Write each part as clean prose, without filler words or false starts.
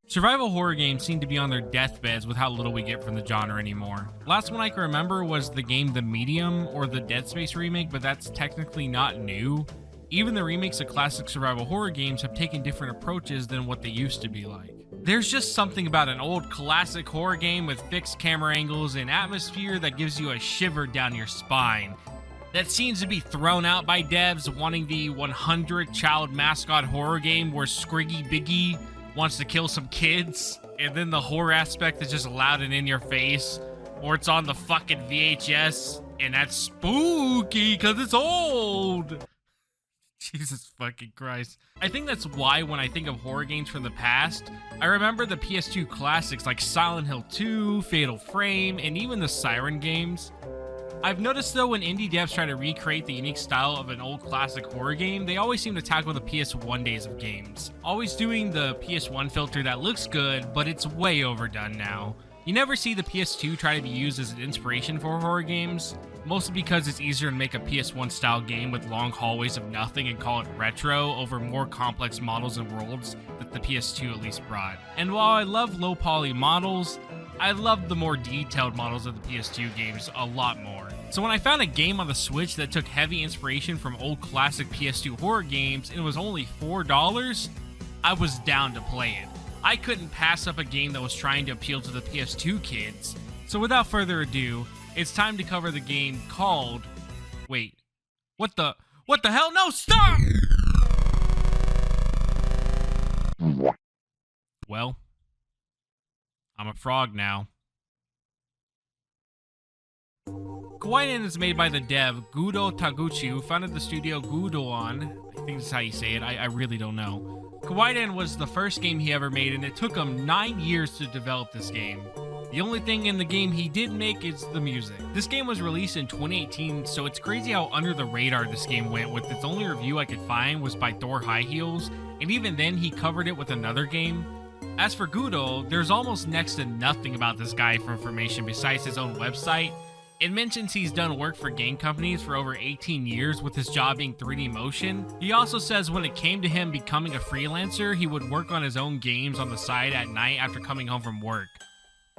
Survival horror games seem to be on their deathbeds with how little we get from the genre anymore. Last one I can remember was the game The Medium, or the Dead Space remake, but that's technically not new. Even the remakes of classic survival horror games have taken different approaches than what they used to be like. There's just something about an old classic horror game with fixed camera angles and atmosphere that gives you a shiver down your spine. That seems to be thrown out by devs wanting the 100 child mascot horror game where Scriggy Biggy wants to kill some kids, and then the horror aspect is just loud and in your face, or it's on the fucking VHS, and that's spooky because it's old. Jesus fucking Christ. I think that's why when I think of horror games from the past, I remember the PS2 classics like Silent Hill 2, Fatal Frame, and even the Siren games. I've noticed though when indie devs try to recreate the unique style of an old classic horror game, they always seem to tackle the PS1 days of games. Always doing the PS1 filter that looks good, but it's way overdone now. You never see the PS2 try to be used as an inspiration for horror games, mostly because it's easier to make a PS1 style game with long hallways of nothing and call it retro over more complex models and worlds that the PS2 at least brought. And while I love low poly models, I love the more detailed models of the PS2 games a lot more. So when I found a game on the Switch that took heavy inspiration from old classic PS2 horror games and it was only $4, I was down to play it. I couldn't pass up a game that was trying to appeal to the PS2 kids. So without further ado, it's time to cover the game called... Wait, what the hell? No, stop! Well, I'm a frog now. Kawaidan is made by the dev Gudo Taguchi, who founded the studio Gudoan. I think that's how you say it, I really don't know. Kwaidan was the first game he ever made, and it took him 9 years to develop this game. The only thing in the game he did make is the music. This game was released in 2018, so it's crazy how under the radar this game went, with its only review I could find was by Thor High Heels, and even then he covered it with another game. As for Gudo, there's almost next to nothing about this guy for information besides his own website. It mentions he's done work for game companies for over 18 years, with his job being 3D motion. He also says when it came to him becoming a freelancer, he would work on his own games on the side at night after coming home from work.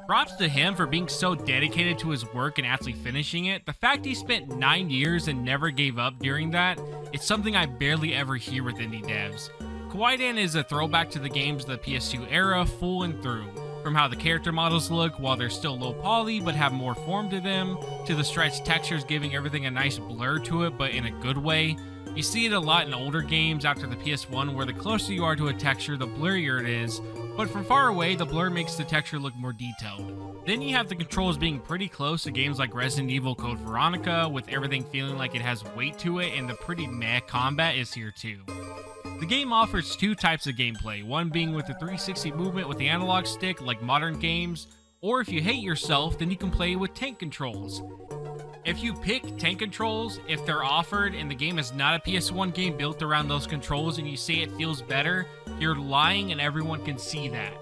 Props to him for being so dedicated to his work and actually finishing it. The fact he spent 9 years and never gave up during that, it's something I barely ever hear with indie devs. Kwaidan is a throwback to the games of the PS2 era full and through. From how the character models look while they're still low poly but have more form to them, to the stretched textures giving everything a nice blur to it but in a good way. You see it a lot in older games after the PS1 where the closer you are to a texture the blurrier it is, but from far away the blur makes the texture look more detailed. Then you have the controls being pretty close to games like Resident Evil Code Veronica, with everything feeling like it has weight to it, and the pretty meh combat is here too. The game offers two types of gameplay, one being with the 360 movement with the analog stick like modern games, or if you hate yourself, then you can play with tank controls. If you pick tank controls, if they're offered and the game is not a PS1 game built around those controls and you say it feels better, you're lying and everyone can see that.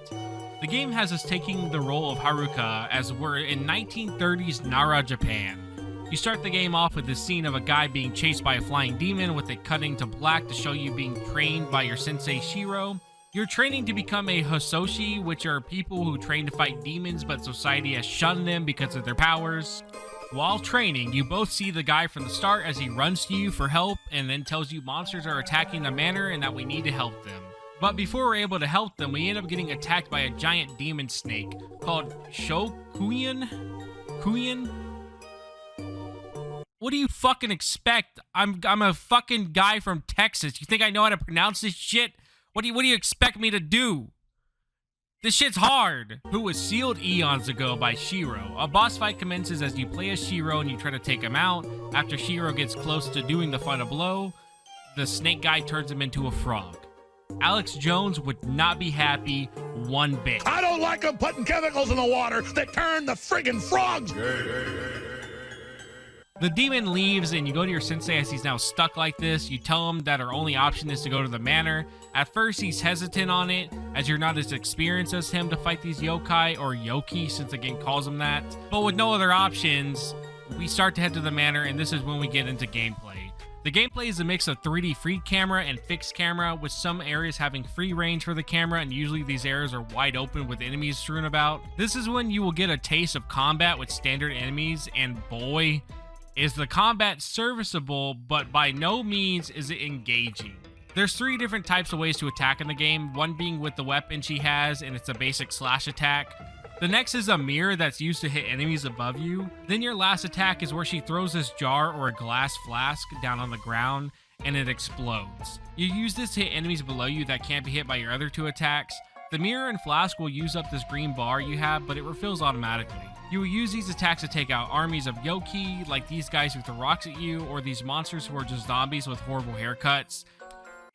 The game has us taking the role of Haruka as we're in 1930s Nara, Japan. You start the game off with this scene of a guy being chased by a flying demon with it cutting to black to show you being trained by your sensei Shiro. You're training to become a Hososhi, which are people who train to fight demons but society has shunned them because of their powers. While training, you both see the guy from the start as he runs to you for help and then tells you monsters are attacking the manor and that we need to help them. But before we're able to help them, we end up getting attacked by a giant demon snake called Shokuyan? What do you fucking expect? I'm a fucking guy from Texas. You think I know how to pronounce this shit? What do you expect me to do? This shit's hard. Who was sealed eons ago by Shiro. A boss fight commences as you play as Shiro and you try to take him out. After Shiro gets close to doing the final blow, the snake guy turns him into a frog. Alex Jones would not be happy one bit. I don't like them putting chemicals in the water that turn the friggin' frogs. The demon leaves and you go to your sensei as he's now stuck like this. You tell him that our only option is to go to the manor. At first he's hesitant on it as you're not as experienced as him to fight these yokai, or yoki since the game calls them that. But with no other options, we start to head to the manor and this is when we get into gameplay. The gameplay is a mix of 3D free camera and fixed camera, with some areas having free range for the camera, and usually these areas are wide open with enemies strewn about. This is when you will get a taste of combat with standard enemies, and boy, is the combat serviceable, but by no means is it engaging. There's 3 different types of ways to attack in the game, one being with the weapon she has, and it's a basic slash attack. The next is a mirror that's used to hit enemies above you. Then your last attack is where she throws this jar or a glass flask down on the ground and it explodes. You use this to hit enemies below you that can't be hit by your other 2 attacks. The mirror and flask will use up this green bar you have, but it refills automatically. You will use these attacks to take out armies of yoki, like these guys who throw rocks at you, or these monsters who are just zombies with horrible haircuts.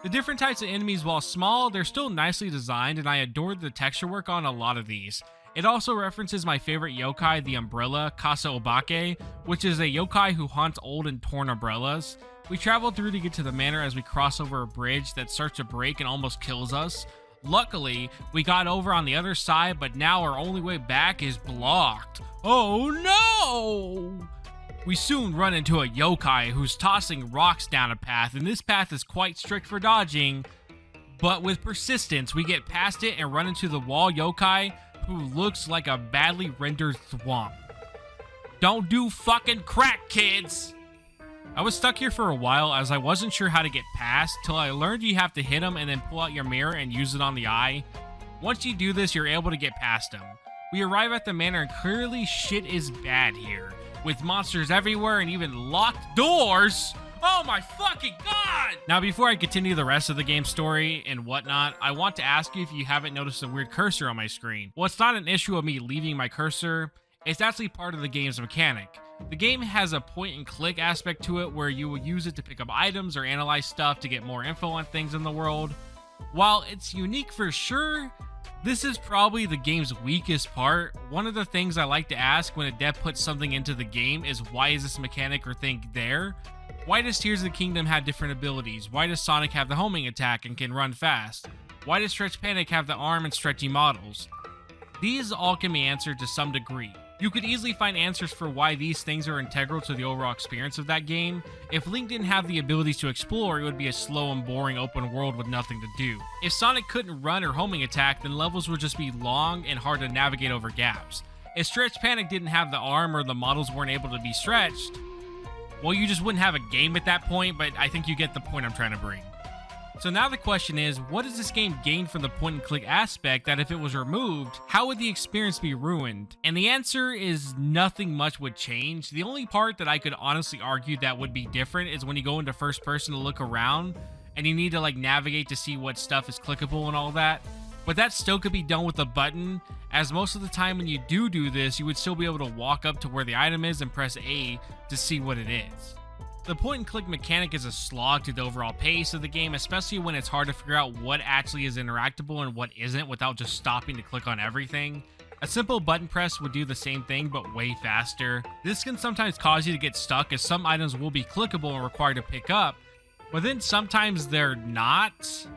The different types of enemies, while small, they're still nicely designed, and I adored the texture work on a lot of these. It also references my favorite yokai, the umbrella, Kasa Obake, which is a yokai who haunts old and torn umbrellas. We travel through to get to the manor as we cross over a bridge that starts to break and almost kills us. Luckily, we got over on the other side, but now our only way back is blocked. Oh no! We soon run into a yokai who's tossing rocks down a path, and this path is quite strict for dodging, but with persistence, we get past it and run into the wall yokai, who looks like a badly rendered thwomp. Don't do fucking crack, kids! I was stuck here for a while as I wasn't sure how to get past, till I learned you have to hit him and then pull out your mirror and use it on the eye. Once you do this, you're able to get past him. We arrive at the manor and clearly shit is bad here, with monsters everywhere and even locked doors. Oh my fucking god! Now, before I continue the rest of the game's story and whatnot, I want to ask you if you haven't noticed a weird cursor on my screen. Well, it's not an issue of me leaving my cursor, it's actually part of the game's mechanic. The game has a point and click aspect to it where you will use it to pick up items or analyze stuff to get more info on things in the world. While it's unique for sure, this is probably the game's weakest part. One of the things I like to ask when a dev puts something into the game is, why is this mechanic or thing there? Why does Tears of the Kingdom have different abilities? Why does Sonic have the homing attack and can run fast? Why does Stretch Panic have the arm and stretchy models? These all can be answered to some degree. You could easily find answers for why these things are integral to the overall experience of that game. If Link didn't have the abilities to explore, it would be a slow and boring open world with nothing to do. If Sonic couldn't run or homing attack, then levels would just be long and hard to navigate over gaps. If Stretch Panic didn't have the arm or the models weren't able to be stretched, well, you just wouldn't have a game at that point, but I think you get the point I'm trying to bring. So now the question is, what does this game gain from the point and click aspect that if it was removed, how would the experience be ruined? And the answer is nothing much would change. The only part that I could honestly argue that would be different is when you go into first person to look around and you need to like navigate to see what stuff is clickable and all that. But that still could be done with a button, as most of the time when you do this, you would still be able to walk up to where the item is and press A to see what it is. The point and click mechanic is a slog to the overall pace of the game, especially when it's hard to figure out what actually is interactable and what isn't without just stopping to click on everything. A simple button press would do the same thing, but way faster. This can sometimes cause you to get stuck, as some items will be clickable and required to pick up, but then sometimes they're not.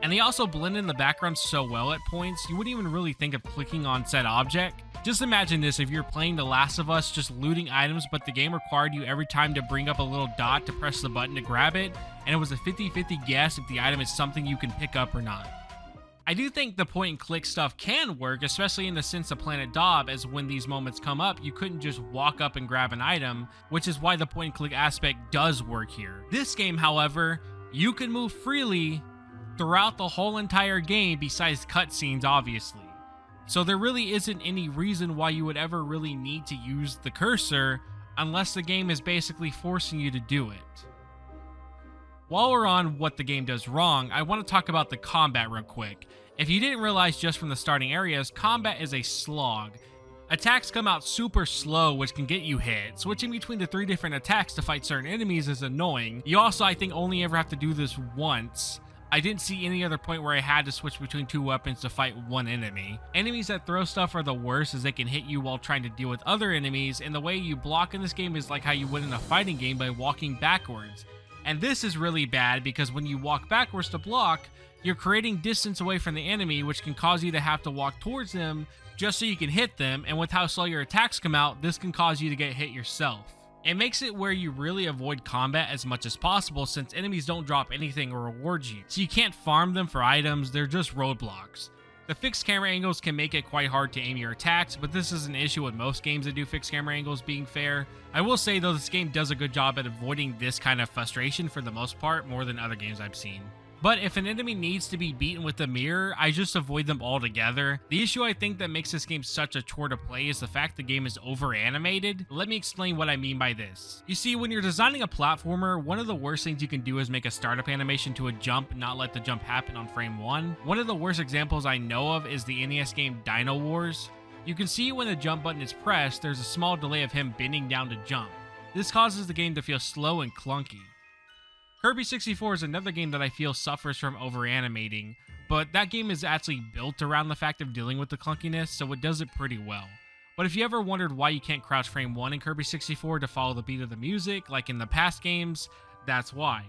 And they also blend in the background so well at points, you wouldn't even really think of clicking on said object. Just imagine this if you're playing The Last of Us, just looting items, but the game required you every time to bring up a little dot to press the button to grab it, and it was a 50-50 guess if the item is something you can pick up or not. I do think the point and click stuff can work, especially in the sense of Planet Daub, as when these moments come up, you couldn't just walk up and grab an item, which is why the point and click aspect does work here. This game, however, you can move freely throughout the whole entire game besides cutscenes, obviously. So there really isn't any reason why you would ever really need to use the cursor unless the game is basically forcing you to do it. While we're on what the game does wrong, I want to talk about the combat real quick. If you didn't realize just from the starting areas, combat is a slog. Attacks come out super slow, which can get you hit. Switching between the 3 different attacks to fight certain enemies is annoying. You also, I think, only ever have to do this once. I didn't see any other point where I had to switch between 2 weapons to fight one enemy. Enemies that throw stuff are the worst, as they can hit you while trying to deal with other enemies, and the way you block in this game is like how you would in a fighting game, by walking backwards. And this is really bad because when you walk backwards to block, you're creating distance away from the enemy, which can cause you to have to walk towards them just so you can hit them, and with how slow your attacks come out, this can cause you to get hit yourself. It makes it where you really avoid combat as much as possible since enemies don't drop anything or reward you, so you can't farm them for items, they're just roadblocks. The fixed camera angles can make it quite hard to aim your attacks, but this is an issue with most games that do fixed camera angles being fair. I will say though, this game does a good job at avoiding this kind of frustration for the most part, more than other games I've seen. But if an enemy needs to be beaten with the mirror, I just avoid them altogether. The issue I think that makes this game such a chore to play is the fact the game is over animated. Let me explain what I mean by this. You see, when you're designing a platformer, one of the worst things you can do is make a startup animation to a jump and not let the jump happen on frame 1. One of the worst examples I know of is the NES game Dino Wars. You can see when the jump button is pressed, there's a small delay of him bending down to jump. This causes the game to feel slow and clunky. Kirby 64 is another game that I feel suffers from over-animating, but that game is actually built around the fact of dealing with the clunkiness, so it does it pretty well. But if you ever wondered why you can't crouch frame 1 in Kirby 64 to follow the beat of the music, like in the past games, that's why.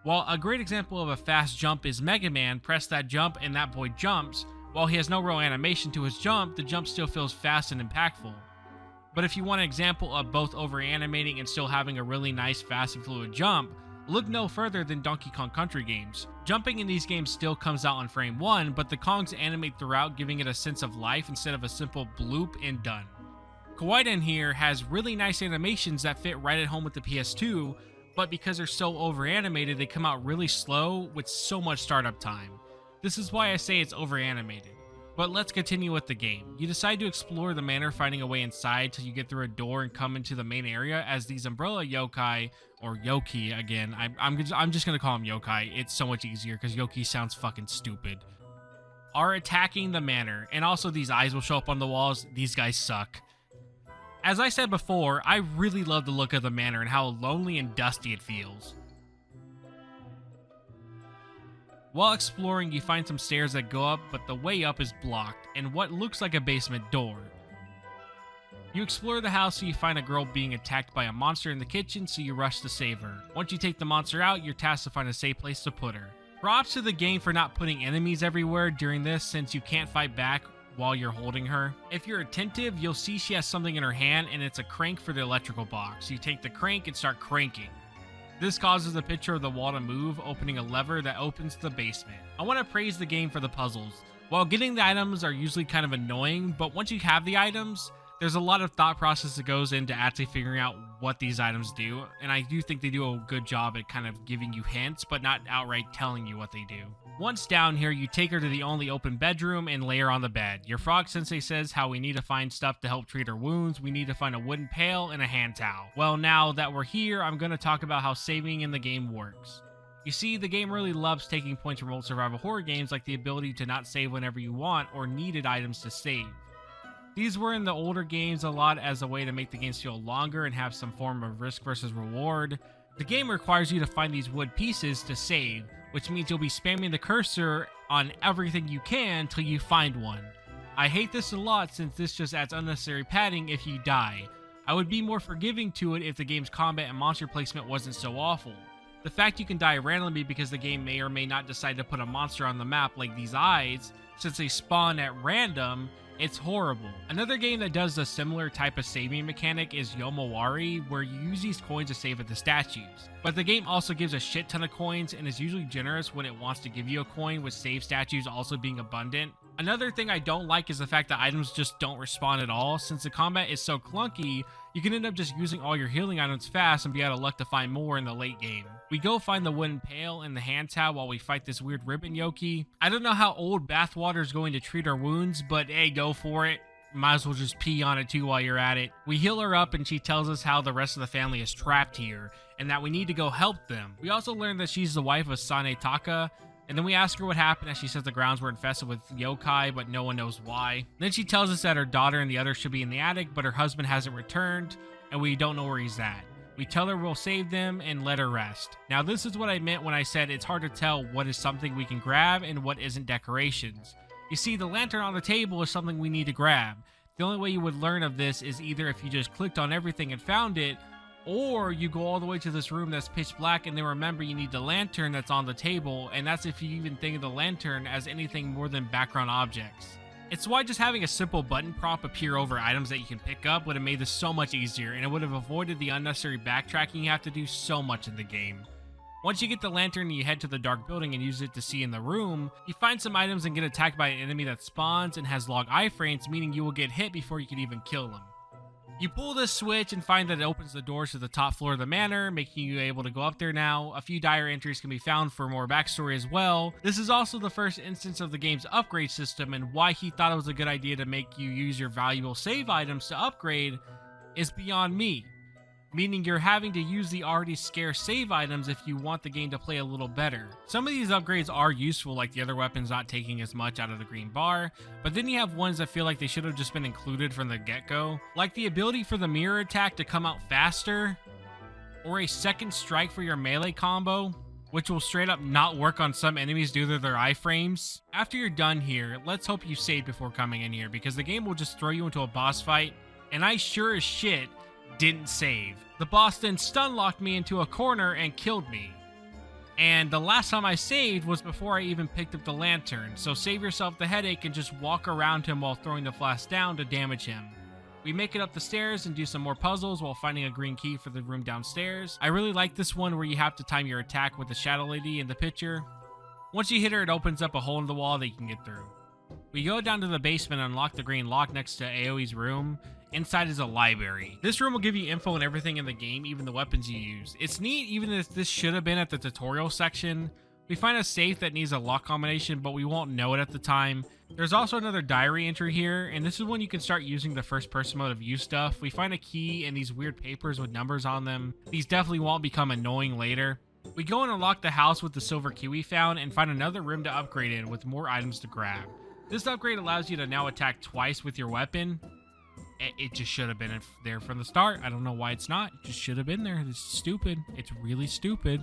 While a great example of a fast jump is Mega Man, press that jump and that boy jumps. While he has no real animation to his jump, the jump still feels fast and impactful. But if you want an example of both over-animating and still having a really nice, fast and fluid jump, look no further than Donkey Kong Country games. Jumping in these games still comes out on frame 1, but the Kongs animate throughout, giving it a sense of life instead of a simple bloop and done. Kawaidan here has really nice animations that fit right at home with the PS2, but because they're so over-animated, they come out really slow with so much startup time. This is why I say it's over-animated. But let's continue with the game. You decide to explore the manor, finding a way inside till you get through a door and come into the main area as these umbrella yokai, or yoki again, I'm just gonna call them yokai, it's so much easier because yoki sounds fucking stupid, are attacking the manor, and also these eyes will show up on the walls. These guys suck. As I said before, I really love the look of the manor and how lonely and dusty it feels. While exploring, you find some stairs that go up, but the way up is blocked, and what looks like a basement door. You explore the house, so you find a girl being attacked by a monster in the kitchen, so you rush to save her. Once you take the monster out, you're tasked to find a safe place to put her. Props to the game for not putting enemies everywhere during this, since you can't fight back while you're holding her. If you're attentive, you'll see she has something in her hand, and it's a crank for the electrical box. You take the crank and start cranking. This causes the picture of the wall to move, opening a lever that opens the basement. I want to praise the game for the puzzles. While getting the items are usually kind of annoying, but once you have the items, there's a lot of thought process that goes into actually figuring out what these items do, and I do think they do a good job at kind of giving you hints, but not outright telling you what they do. Once down here, you take her to the only open bedroom and lay her on the bed. Your frog sensei says how we need to find stuff to help treat her wounds. We need to find a wooden pail and a hand towel. Well, now that we're here, I'm going to talk about how saving in the game works. You see, the game really loves taking points from old survival horror games, like the ability to not save whenever you want or needed items to save. These were in the older games a lot as a way to make the games feel longer and have some form of risk versus reward. The game requires you to find these wood pieces to save, which means you'll be spamming the cursor on everything you can till you find one. I hate this a lot since this just adds unnecessary padding if you die. I would be more forgiving to it if the game's combat and monster placement wasn't so awful. The fact you can die randomly because the game may or may not decide to put a monster on the map like these eyes, since they spawn at random, it's horrible. Another game that does a similar type of saving mechanic is Yomawari, where you use these coins to save at the statues. But the game also gives a shit ton of coins and is usually generous when it wants to give you a coin, with save statues also being abundant. Another thing I don't like is the fact that items just don't respawn at all. Since the combat is so clunky, you can end up just using all your healing items fast and be out of luck to find more in the late game. We go find the wooden pail and the hand towel while we fight this weird ribbon yoki. I don't know how old bathwater is going to treat our wounds, but hey, go for it. Might as well just pee on it too while you're at it. We heal her up and she tells us how the rest of the family is trapped here and that we need to go help them. We also learn that she's the wife of Sane Taka, and then we ask her what happened as she says the grounds were infested with yokai, but no one knows why. Then she tells us that her daughter and the others should be in the attic, but her husband hasn't returned, and we don't know where he's at. We tell her we'll save them and let her rest. Now this is what I meant when I said it's hard to tell what is something we can grab and what isn't decorations. You see, the lantern on the table is something we need to grab. The only way you would learn of this is either if you just clicked on everything and found it, or you go all the way to this room that's pitch black and then remember you need the lantern that's on the table, and that's if you even think of the lantern as anything more than background objects. It's why just having a simple button prompt appear over items that you can pick up would have made this so much easier, and it would have avoided the unnecessary backtracking you have to do so much in the game. Once you get the lantern and you head to the dark building and use it to see in the room, you find some items and get attacked by an enemy that spawns and has log iframes, meaning you will get hit before you can even kill them. You pull this switch and find that it opens the doors to the top floor of the manor, making you able to go up there now. A few diary entries can be found for more backstory as well. This is also the first instance of the game's upgrade system, and why he thought it was a good idea to make you use your valuable save items to upgrade is beyond me. Meaning you're having to use the already scarce save items if you want the game to play a little better. Some of these upgrades are useful, like the other weapons not taking as much out of the green bar, but then you have ones that feel like they should have just been included from the get-go, like the ability for the mirror attack to come out faster, or a second strike for your melee combo, which will straight up not work on some enemies due to their iframes. After you're done here, let's hope you saved before coming in here, because the game will just throw you into a boss fight, and I sure as shit didn't save. The boss then stun locked me into a corner and killed me. And the last time I saved was before I even picked up the lantern, so save yourself the headache and just walk around him while throwing the flask down to damage him. We make it up the stairs and do some more puzzles while finding a green key for the room downstairs. I really like this one where you have to time your attack with the shadow lady in the picture. Once you hit her, it opens up a hole in the wall that you can get through. We go down to the basement and unlock the green lock next to Aoi's room. Inside is a library. This room will give you info on everything in the game, even the weapons you use. It's neat even if this should have been at the tutorial section. We find a safe that needs a lock combination, but we won't know it at the time. There's also another diary entry here, and this is when you can start using the first person mode of view stuff. We find a key and these weird papers with numbers on them. These definitely won't become annoying later. We go and unlock the house with the silver key we found and find another room to upgrade in with more items to grab. This upgrade allows you to now attack twice with your weapon. It just should have been there from the start. I don't know why it's not. It just should have been there. It's stupid. It's really stupid.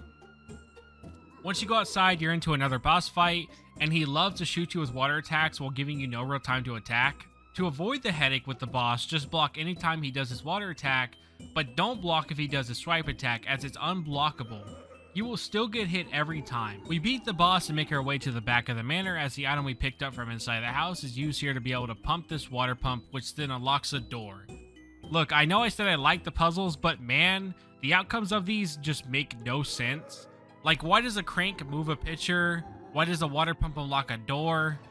Once you go outside, you're into another boss fight, and he loves to shoot you with water attacks while giving you no real time to attack. To avoid the headache with the boss, just block anytime he does his water attack, but don't block if he does his swipe attack, as it's unblockable. You will still get hit every time. We beat the boss and make our way to the back of the manor, as the item we picked up from inside the house is used here to be able to pump this water pump, which then unlocks a door. Look, I know I said I like the puzzles, but man, the outcomes of these just make no sense. Like, why does a crank move a pitcher? Why does a water pump unlock a door?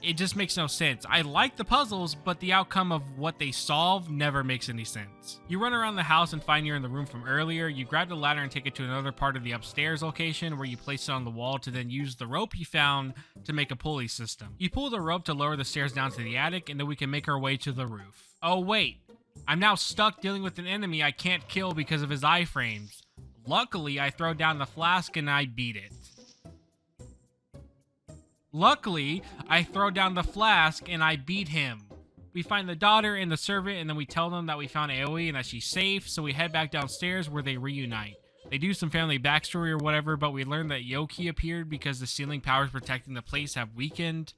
It just makes no sense. I like the puzzles, but the outcome of what they solve never makes any sense. You run around the house and find you're in the room from earlier. You grab the ladder and take it to another part of the upstairs location where you place it on the wall to then use the rope you found to make a pulley system. You pull the rope to lower the stairs down to the attic, and then we can make our way to the roof. Oh wait, I'm now stuck dealing with an enemy I can't kill because of his iframes. Luckily, I throw down the flask and I beat it. Luckily, I throw down the flask and I beat him. We find the daughter and the servant, and then we tell them that we found Aoi and that she's safe, so we head back downstairs where they reunite. They do some family backstory or whatever, but we learn that Yoki appeared because the sealing powers protecting the place have weakened.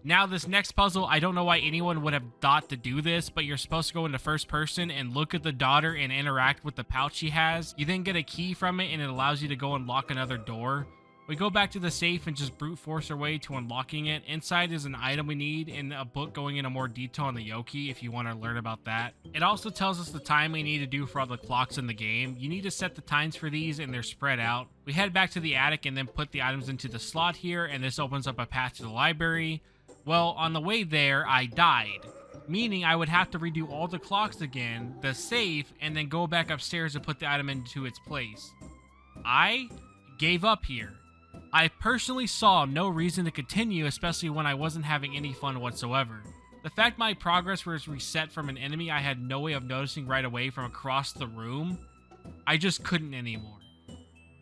Now this next puzzle, I don't know why anyone would have thought to do this, but you're supposed to go into first person and look at the daughter and interact with the pouch she has. You then get a key from it and it allows you to go unlock another door. We go back to the safe and just brute force our way to unlocking it. Inside is an item we need and a book going into more detail on the Yoki if you want to learn about that. It also tells us the time we need to do for all the clocks in the game. You need to set the times for these and they're spread out. We head back to the attic and then put the items into the slot here, and this opens up a path to the library. Well, on the way there, I died. Meaning I would have to redo all the clocks again, the safe, and then go back upstairs to put the item into its place. I gave up here. I personally saw no reason to continue, especially when I wasn't having any fun whatsoever. The fact my progress was reset from an enemy I had no way of noticing right away from across the room, I just couldn't anymore.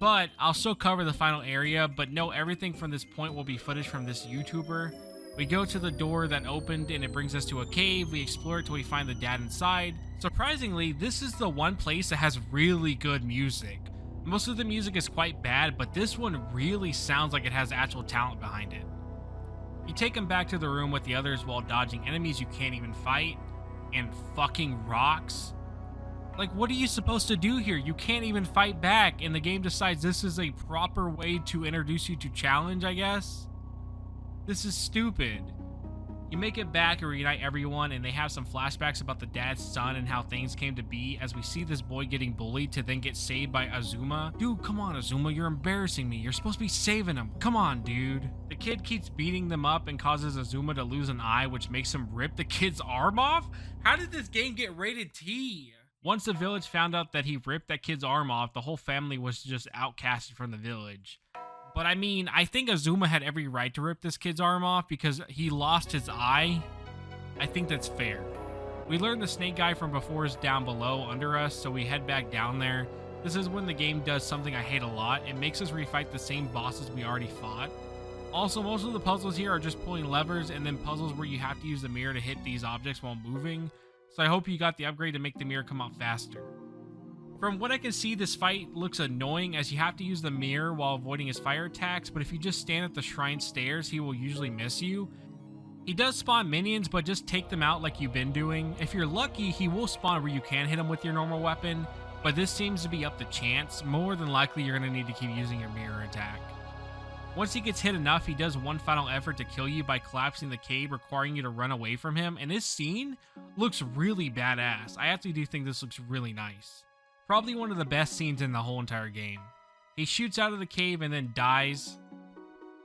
But I'll still cover the final area, but no, everything from this point will be footage from this YouTuber. We go to the door that opened and it brings us to a cave. We explore it till we find the dad inside. Surprisingly, this is the one place that has really good music. Most of the music is quite bad, but this one really sounds like it has actual talent behind it. You take him back to the room with the others while dodging enemies you can't even fight, and fucking rocks. Like, what are you supposed to do here? You can't even fight back, and the game decides this is a proper way to introduce you to challenge, I guess? This is stupid. You make it back and reunite everyone, and they have some flashbacks about the dad's son and how things came to be as we see this boy getting bullied to then get saved by Azuma. Dude, come on Azuma, you're embarrassing me. You're supposed to be saving him. Come on, dude. The kid keeps beating them up and causes Azuma to lose an eye, which makes him rip the kid's arm off? How did this game get rated T? Once the village found out that he ripped that kid's arm off, the whole family was just outcasted from the village. But I mean, I think Azuma had every right to rip this kid's arm off because he lost his eye. I think that's fair. We learned the snake guy from before is down below under us, so we head back down there. This is when the game does something I hate a lot. It makes us refight the same bosses we already fought. Also, most of the puzzles here are just pulling levers and then puzzles where you have to use the mirror to hit these objects while moving. So I hope you got the upgrade to make the mirror come out faster. From what I can see, this fight looks annoying as you have to use the mirror while avoiding his fire attacks, but if you just stand at the shrine stairs, he will usually miss you. He does spawn minions, but just take them out like you've been doing. If you're lucky, he will spawn where you can hit him with your normal weapon, but this seems to be up to chance. More than likely, you're going to need to keep using your mirror attack. Once he gets hit enough, he does one final effort to kill you by collapsing the cave, requiring you to run away from him, and this scene looks really badass. I actually do think this looks really nice. Probably one of the best scenes in the whole entire game. He shoots out of the cave and then dies.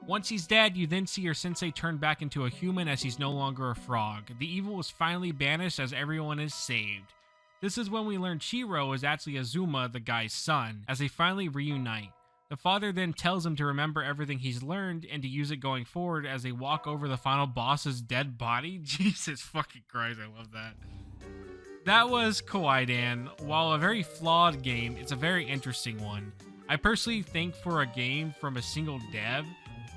Once he's dead, you then see your sensei turn back into a human as he's no longer a frog. The evil is finally banished as everyone is saved. This is when we learn Chiro is actually Azuma, the guy's son, as they finally reunite. The father then tells him to remember everything he's learned and to use it going forward as they walk over the final boss's dead body. Jesus fucking Christ, I love that. That was Kawaidan. While a very flawed game, it's a very interesting one. I personally think for a game from a single dev,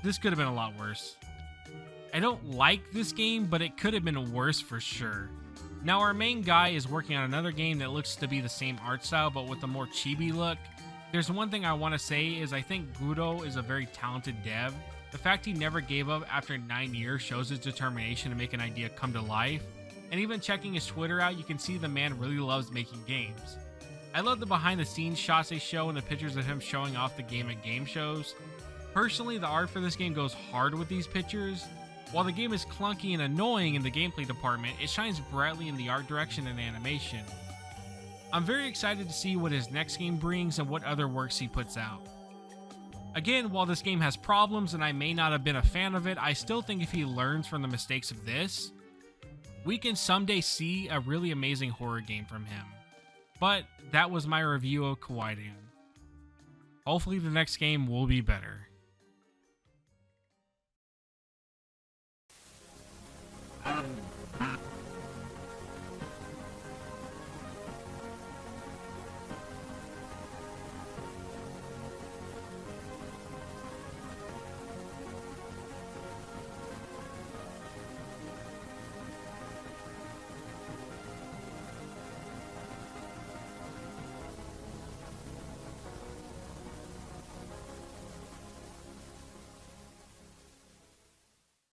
this could have been a lot worse. I don't like this game, but it could have been worse for sure. Now our main guy is working on another game that looks to be the same art style, but with a more chibi look. There's one thing I want to say is I think Gudo is a very talented dev. The fact he never gave up after 9 years shows his determination to make an idea come to life. And even checking his Twitter out, you can see the man really loves making games. I love the behind the scenes shots they show and the pictures of him showing off the game at game shows. Personally, the art for this game goes hard with these pictures. While the game is clunky and annoying in the gameplay department, it shines brightly in the art direction and animation. I'm very excited to see what his next game brings and what other works he puts out. Again, while this game has problems and I may not have been a fan of it, I still think if he learns from the mistakes of this, we can someday see a really amazing horror game from him. But that was my review of Kwaidan. Hopefully the next game will be better.